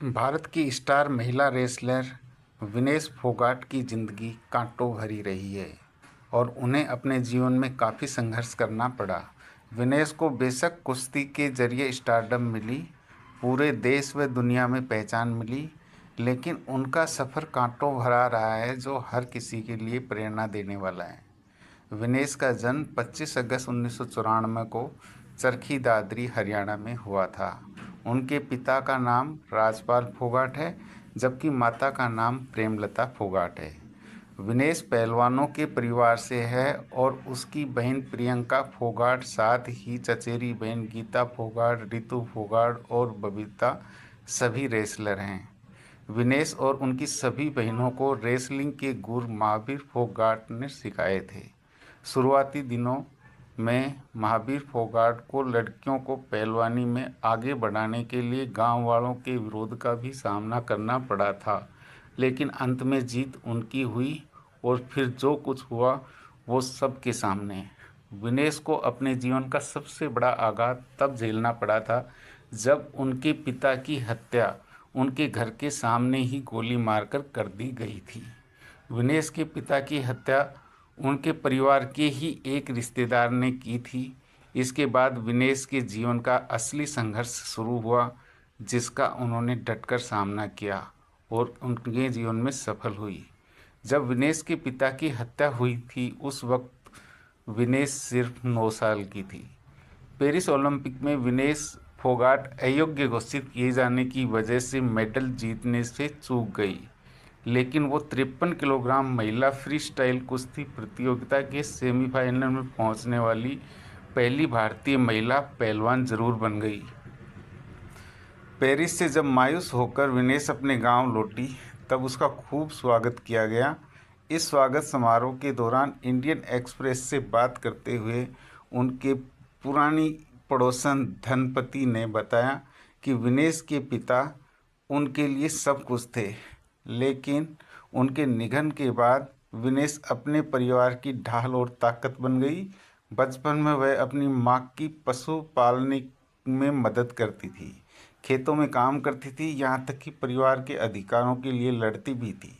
भारत की स्टार महिला रेसलर विनेश फोगाट की ज़िंदगी कांटों भरी रही है और उन्हें अपने जीवन में काफ़ी संघर्ष करना पड़ा। विनेश को बेशक कुश्ती के जरिए स्टारडम मिली, पूरे देश व दुनिया में पहचान मिली, लेकिन उनका सफ़र कांटों भरा रहा है जो हर किसी के लिए प्रेरणा देने वाला है। विनेश का जन्म 25 अगस्त 1994 को चरखी दादरी, हरियाणा में हुआ था। उनके पिता का नाम राजपाल फोगाट है, जबकि माता का नाम प्रेमलता फोगाट है। विनेश पहलवानों के परिवार से है और उसकी बहन प्रियंका फोगाट, साथ ही चचेरी बहन गीता फोगाट, रितु फोगाट और बबीता सभी रेसलर हैं। विनेश और उनकी सभी बहनों को रेसलिंग के गुरु महावीर फोगाट ने सिखाए थे। शुरुआती दिनों में महावीर फोगाट को लड़कियों को पहलवानी में आगे बढ़ाने के लिए गांव वालों के विरोध का भी सामना करना पड़ा था, लेकिन अंत में जीत उनकी हुई और फिर जो कुछ हुआ वो सबके सामने। विनेश को अपने जीवन का सबसे बड़ा आघात तब झेलना पड़ा था जब उनके पिता की हत्या उनके घर के सामने ही गोली मारकर कर दी गई थी। विनेश के पिता की हत्या उनके परिवार के ही एक रिश्तेदार ने की थी। इसके बाद विनेश के जीवन का असली संघर्ष शुरू हुआ, जिसका उन्होंने डटकर सामना किया और उनके जीवन में सफल हुई। जब विनेश के पिता की हत्या हुई थी उस वक्त विनेश सिर्फ 9 साल की थी। पेरिस ओलंपिक में विनेश फोगाट अयोग्य घोषित किए जाने की वजह से मेडल जीतने से चूक गई, लेकिन वो 53 किलोग्राम महिला फ्री स्टाइल कुश्ती प्रतियोगिता के सेमीफाइनल में पहुंचने वाली पहली भारतीय महिला पहलवान जरूर बन गई। पेरिस से जब मायूस होकर विनेश अपने गांव लौटी तब उसका खूब स्वागत किया गया। इस स्वागत समारोह के दौरान इंडियन एक्सप्रेस से बात करते हुए उनके पुरानी पड़ोसन धनपति ने बताया कि विनेश के पिता उनके लिए सब कुछ थे, लेकिन उनके निधन के बाद विनेश अपने परिवार की ढाल और ताकत बन गई। बचपन में वह अपनी माँ की पशु पालने में मदद करती थी, खेतों में काम करती थी, यहाँ तक कि परिवार के अधिकारों के लिए लड़ती भी थी।